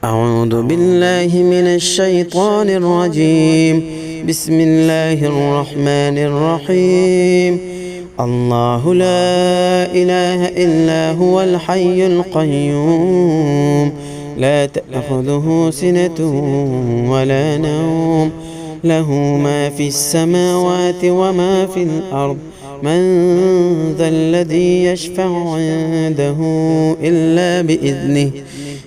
أعوذ بالله من الشيطان الرجيم. بسم الله الرحمن الرحيم. الله لا إله إلا هو الحي القيوم، لا تأخذه سنة ولا نوم، له ما في السماوات وما في الأرض. من ذا الذي يشفع عنده إلا بإذنه،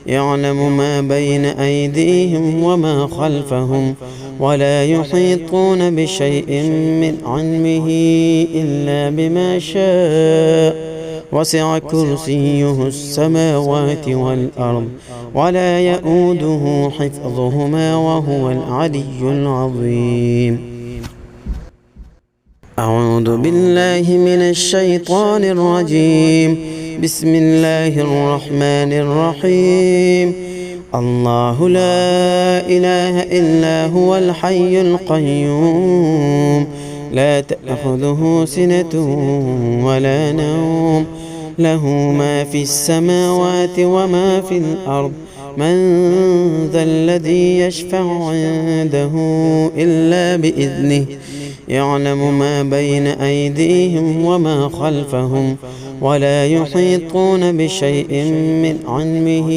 يعلم ما بين أيديهم وما خلفهم، ولا يحيطون بشيء من علمه إلا بما شاء. وسع كرسيه السماوات والأرض، ولا يئوده حفظهما، وهو العلي العظيم. أعوذ بالله من الشيطان الرجيم. بسم الله الرحمن الرحيم. الله لا إله إلا هو الحي القيوم، لا تأخذه سنة ولا نوم، له ما في السماوات وما في الأرض. من ذا الذي يشفع عنده إلا بإذنه، يعلم ما بين أيديهم وما خلفهم، ولا يحيطون بشيء من علمه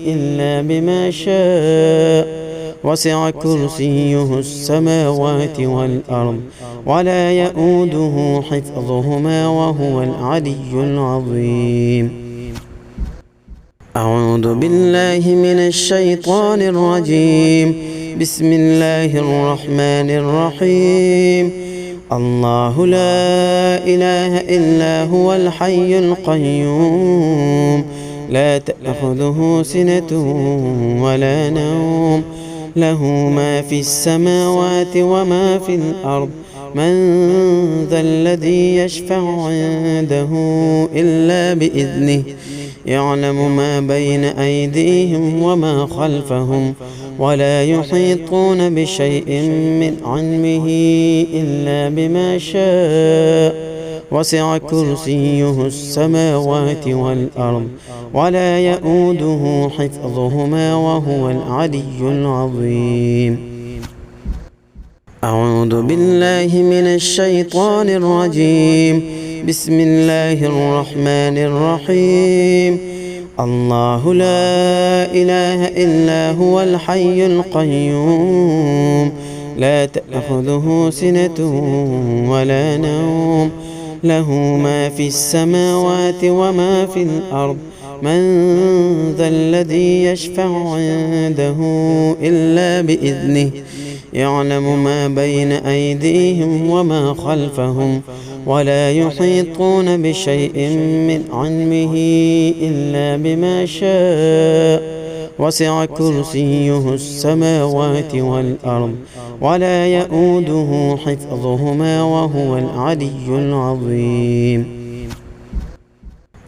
إلا بما شاء. وسع كرسيه السماوات والأرض، ولا يئوده حفظهما، وهو العلي العظيم. أعوذ بالله من الشيطان الرجيم. بسم الله الرحمن الرحيم. الله لا إله إلا هو الحي القيوم، لا تأخذه سنة ولا نوم، له ما في السماوات وما في الأرض. من ذا الذي يشفع عنده إلا بإذنه، يعلم ما بين أيديهم وما خلفهم، ولا يحيطون بشيء من علمه إلا بما شاء. وسع كرسيه السماوات والأرض، ولا يئوده حفظهما، وهو العلي العظيم. أعوذ بالله من الشيطان الرجيم. بسم الله الرحمن الرحيم. الله لا إله إلا هو الحي القيوم، لا تأخذه سنة ولا نوم، له ما في السماوات وما في الأرض. من ذا الذي يشفع عنده إلا بإذنه، يعلم ما بين أيديهم وما خلفهم، ولا يحيطون بشيء من علمه إلا بما شاء. وسع كرسيه السماوات والأرض، ولا يئوده حفظهما، وهو العلي العظيم.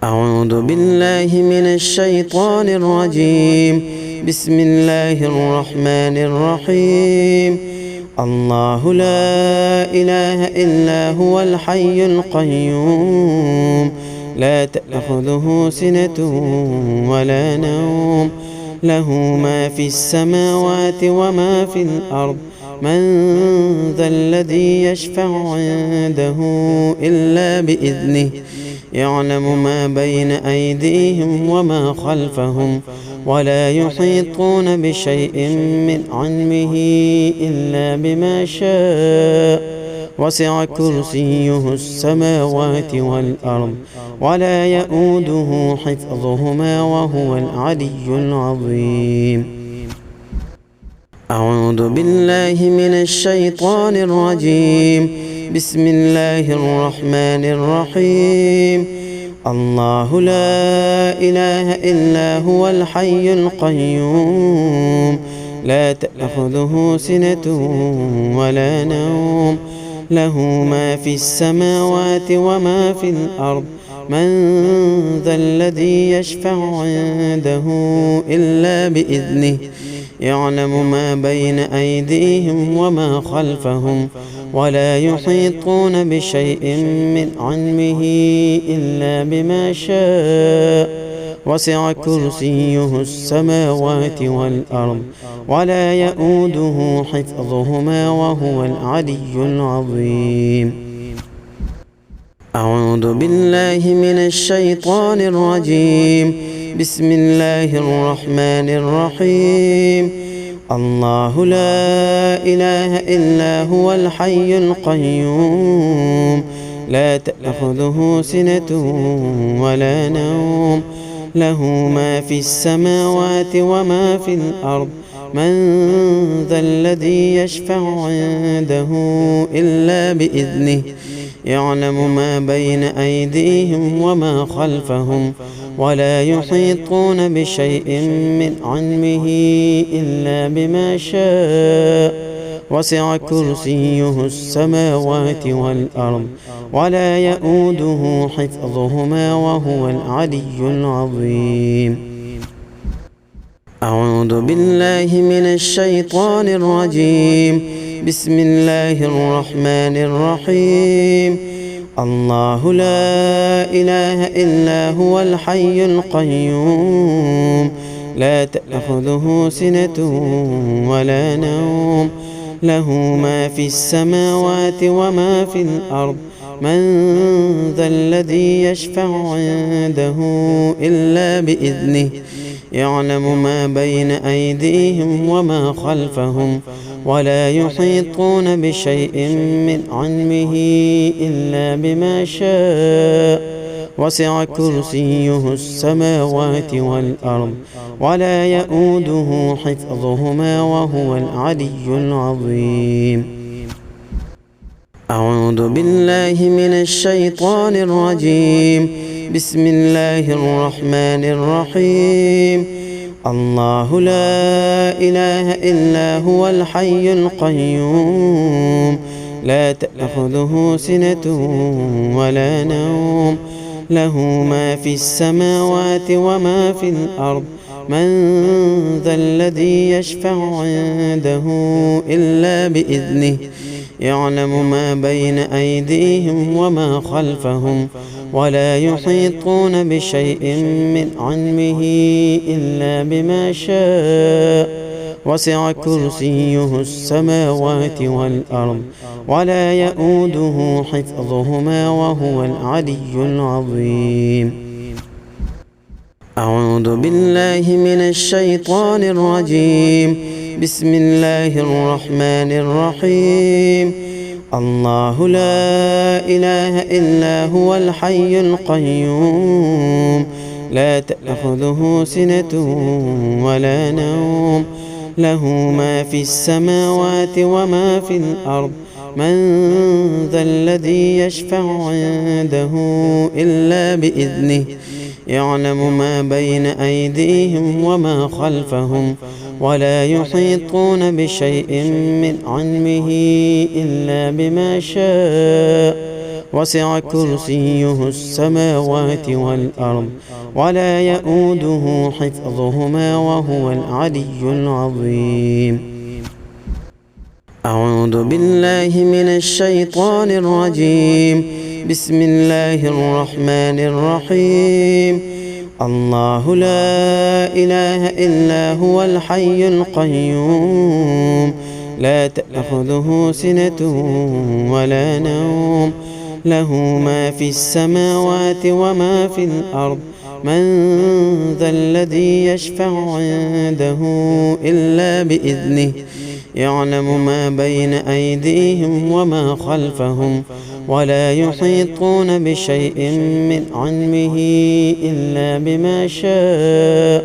أعوذ بالله من الشيطان الرجيم. بسم الله الرحمن الرحيم. الله لا إله إلا هو الحي القيوم، لا تأخذه سنة ولا نوم، له ما في السماوات وما في الأرض. من ذا الذي يشفع عنده إلا بإذنه، يعلم ما بين أيديهم وما خلفهم، ولا يحيطون بشيء من علمه إلا بما شاء. وسع كرسيه السماوات والأرض، ولا يئوده حفظهما، وهو العلي العظيم. أعوذ بالله من الشيطان الرجيم. بسم الله الرحمن الرحيم. الله لا إله إلا هو الحي القيوم، لا تأخذه سنة ولا نوم، له ما في السماوات وما في الأرض. من ذا الذي يشفع عنده إلا بإذنه، يعلم ما بين أيديهم وما خلفهم، ولا يحيطون بشيء من علمه إلا بما شاء. وسع كرسيه السماوات والأرض ولا يؤوده حفظهما وهو العلي العظيم. أعوذ بالله من الشيطان الرجيم. بسم الله الرحمن الرحيم. الله لا إله إلا هو الحي القيوم لا تأخذه سنة ولا نوم له ما في السماوات وما في الأرض من ذا الذي يشفع عنده إلا بإذنه يعلم ما بين أيديهم وما خلفهم ولا يحيطون بشيء من علمه إلا بما شاء وسع كرسيه السماوات والأرض ولا يؤوده حفظهما وهو العلي العظيم. أعوذ بالله من الشيطان الرجيم. بسم الله الرحمن الرحيم. الله لا إله إلا هو الحي القيوم لا تأخذه سنة ولا نوم له ما في السماوات وما في الأرض من ذا الذي يشفع عنده إلا بإذنه يعلم ما بين أيديهم وما خلفهم ولا يحيطون بشيء من علمه إلا بما شاء وسع كرسيه السماوات والأرض ولا يؤوده حفظهما وهو العلي العظيم. أعوذ بالله من الشيطان الرجيم. بسم الله الرحمن الرحيم. الله لا إله إلا هو الحي القيوم لا تأخذه سنة ولا نوم له ما في السماوات وما في الأرض من ذا الذي يشفع عنده إلا بإذنه يعلم ما بين أيديهم وما خلفهم ولا يحيطون بشيء من علمه إلا بما شاء وسع كرسيه السماوات والأرض ولا يؤوده حفظهما وهو العلي العظيم. أعوذ بالله من الشيطان الرجيم. بسم الله الرحمن الرحيم. الله لا إله إلا هو الحي القيوم لا تأخذه سنة ولا نوم له ما في السماوات وما في الأرض من ذا الذي يشفع عنده إلا بإذنه يعلم ما بين أيديهم وما خلفهم ولا يحيطون بشيء من علمه إلا بما شاء وسع كرسيه السماوات والأرض ولا يؤوده حفظهما وهو العلي العظيم. أعوذ بالله من الشيطان الرجيم. بسم الله الرحمن الرحيم. الله لا إله إلا هو الحي القيوم لا تأخذه سنة ولا نوم له ما في السماوات وما في الأرض من ذا الذي يشفع عنده إلا بإذنه يعلم ما بين أيديهم وما خلفهم ولا يحيطون بشيء من علمه إلا بما شاء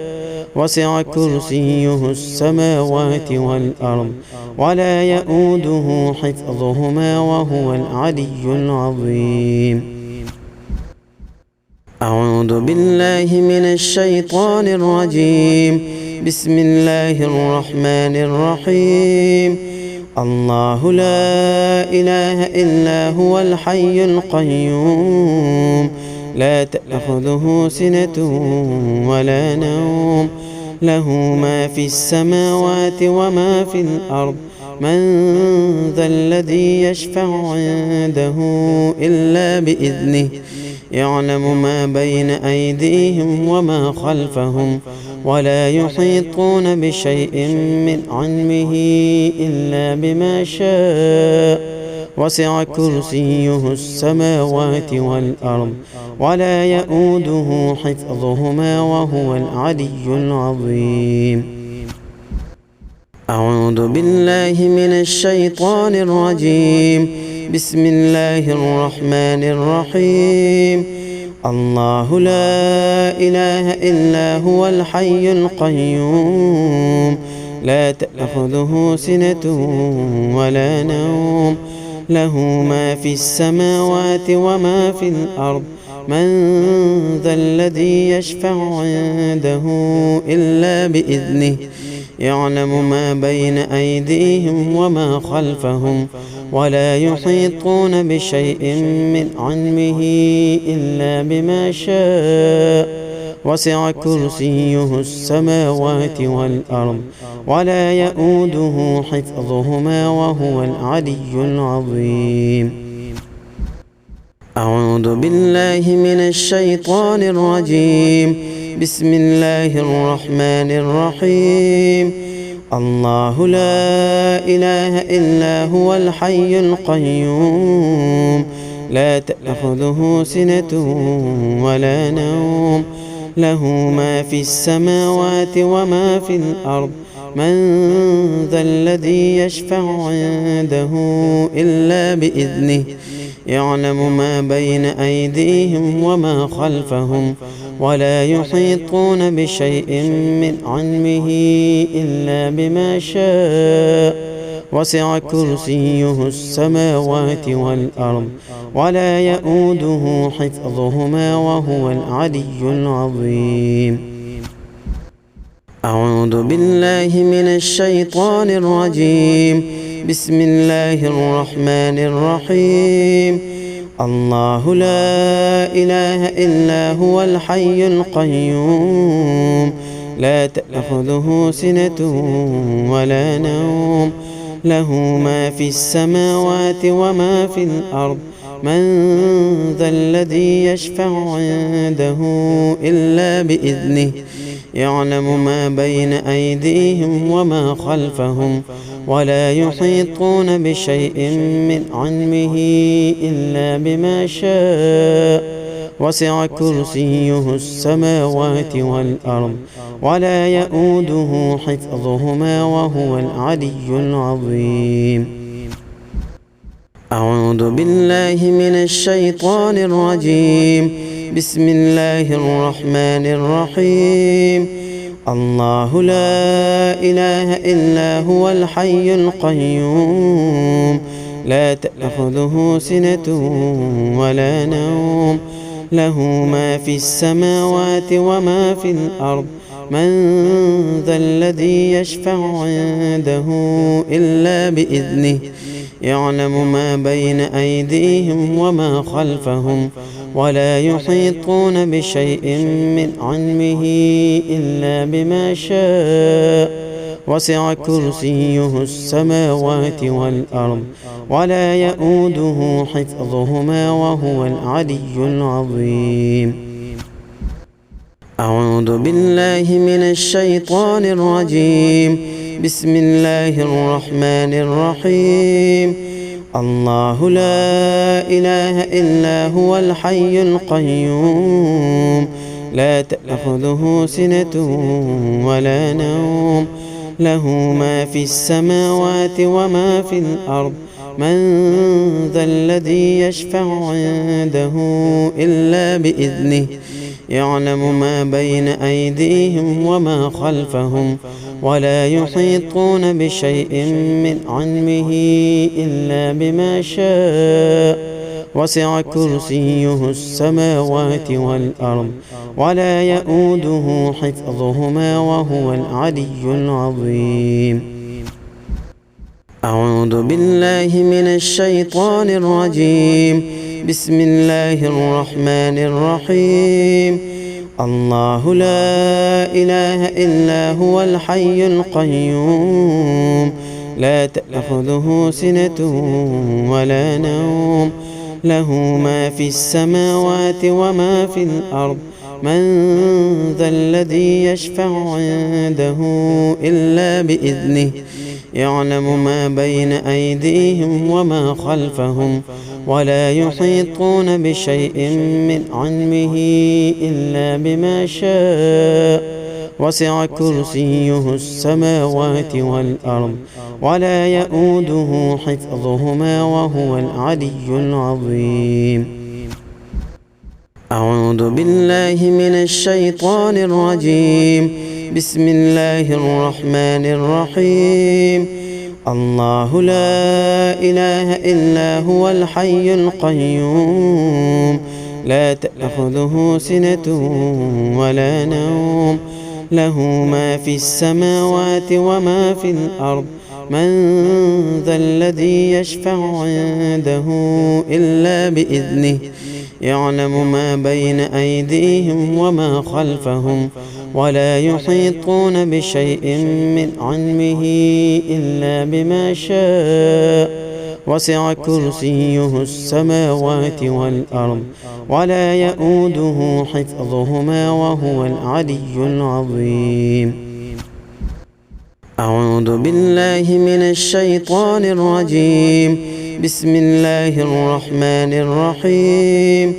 وسع كرسيه السماوات والأرض ولا يؤوده حفظهما وهو العلي العظيم. أعوذ بالله من الشيطان الرجيم. بسم الله الرحمن الرحيم. الله لا إله إلا هو الحي القيوم لا تأخذه سنة ولا نوم له ما في السماوات وما في الأرض من ذا الذي يشفع عنده إلا بإذنه يعلم ما بين أيديهم وما خلفهم ولا يحيطون بشيء من علمه إلا بما شاء وسع كرسيه السماوات والأرض ولا يؤوده حفظهما وهو العلي العظيم. أعوذ بالله من الشيطان الرجيم. بسم الله الرحمن الرحيم. الله لا إله إلا هو الحي القيوم لا تأخذه سنة ولا نوم له ما في السماوات وما في الأرض من ذا الذي يشفع عنده إلا بإذنه يعلم ما بين أيديهم وما خلفهم ولا يحيطون بشيء من علمه إلا بما شاء وسع كرسيه السماوات والأرض ولا يؤوده حفظهما وهو العلي العظيم. أعوذ بالله من الشيطان الرجيم. بسم الله الرحمن الرحيم. الله لا إله إلا هو الحي القيوم لا تأخذه سنة ولا نوم له ما في السماوات وما في الأرض من ذا الذي يشفع عنده إلا بإذنه يعلم ما بين أيديهم وما خلفهم ولا يحيطون بشيء من علمه إلا بما شاء وسع كرسيه السماوات والأرض ولا يؤوده حفظهما وهو العلي العظيم. أعوذ بالله من الشيطان الرجيم. بسم الله الرحمن الرحيم. الله لا إله إلا هو الحي القيوم لا تأخذه سنة ولا نوم له ما في السماوات وما في الأرض من ذا الذي يشفع عنده إلا بإذنه يعلم ما بين أيديهم وما خلفهم ولا يحيطون بشيء من علمه إلا بما شاء وسع كرسيه السماوات والأرض ولا يؤوده حفظهما وهو العلي العظيم. أعوذ بالله من الشيطان الرجيم. بسم الله الرحمن الرحيم. الله لا إله إلا هو الحي القيوم لا تأخذه سنة ولا نوم له ما في السماوات وما في الأرض من ذا الذي يشفع عنده إلا بإذنه يعلم ما بين أيديهم وما خلفهم ولا يحيطون بشيء من علمه إلا بما شاء وسع كرسيه السماوات والأرض ولا يؤوده حفظهما وهو العلي العظيم. أعوذ بالله من الشيطان الرجيم. بسم الله الرحمن الرحيم. الله لا إله إلا هو الحي القيوم لا تأخذه سنة ولا نوم له ما في السماوات وما في الأرض من ذا الذي يشفع عنده إلا بإذنه يعلم ما بين أيديهم وما خلفهم ولا يحيطون بشيء من علمه إلا بما شاء وسع كرسيه السماوات والأرض ولا يؤوده حفظهما وهو العلي العظيم. أعوذ بالله من الشيطان الرجيم. بسم الله الرحمن الرحيم. الله لا إله إلا هو الحي القيوم لا تأخذه سنة ولا نوم له ما في السماوات وما في الأرض من ذا الذي يشفع عنده إلا بإذنه يعلم ما بين أيديهم وما خلفهم ولا يحيطون بشيء من علمه إلا بما شاء وسع كرسيه السماوات والأرض ولا يؤوده حفظهما وهو العلي العظيم. أعوذ بالله من الشيطان الرجيم. بسم الله الرحمن الرحيم. الله لا إله إلا هو الحي القيوم لا تأخذه سنة ولا نوم له ما في السماوات وما في الأرض من ذا الذي يشفع عنده إلا بإذنه يعلم ما بين أيديهم وما خلفهم ولا يحيطون بشيء من علمه إلا بما شاء وسع كرسيه السماوات والأرض ولا يؤوده حفظهما وهو العلي العظيم. أعوذ بالله من الشيطان الرجيم. بسم الله الرحمن الرحيم.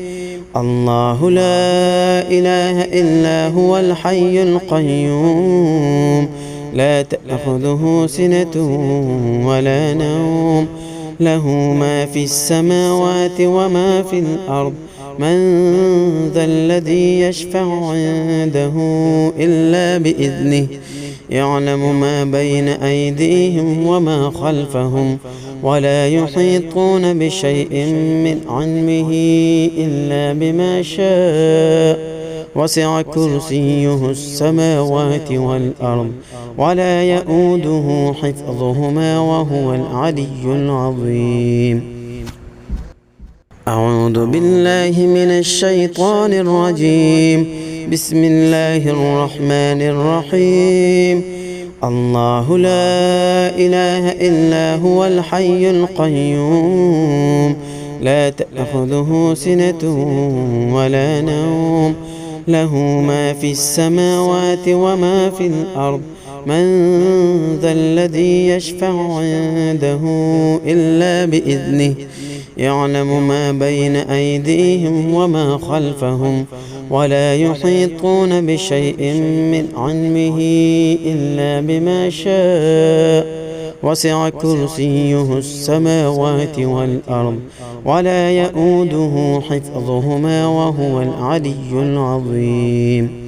الله لا إله إلا هو الحي القيوم لا تأخذه سنة ولا نوم له ما في السماوات وما في الأرض من ذا الذي يشفع عنده إلا بإذنه يعلم ما بين أيديهم وما خلفهم ولا يحيطون بشيء من علمه إلا بما شاء وسع كرسيه السماوات والأرض ولا يؤوده حفظهما وهو العلي العظيم. أعوذ بالله من الشيطان الرجيم. بسم الله الرحمن الرحيم. الله لا إله إلا هو الحي القيوم لا تأخذه سنة ولا نوم له ما في السماوات وما في الأرض من ذا الذي يشفع عنده إلا بإذنه يعلم ما بين أيديهم وما خلفهم ولا يحيطون بشيء من علمه إلا بما شاء وسع كرسيه السماوات والأرض ولا يؤوده حفظهما وهو العلي العظيم.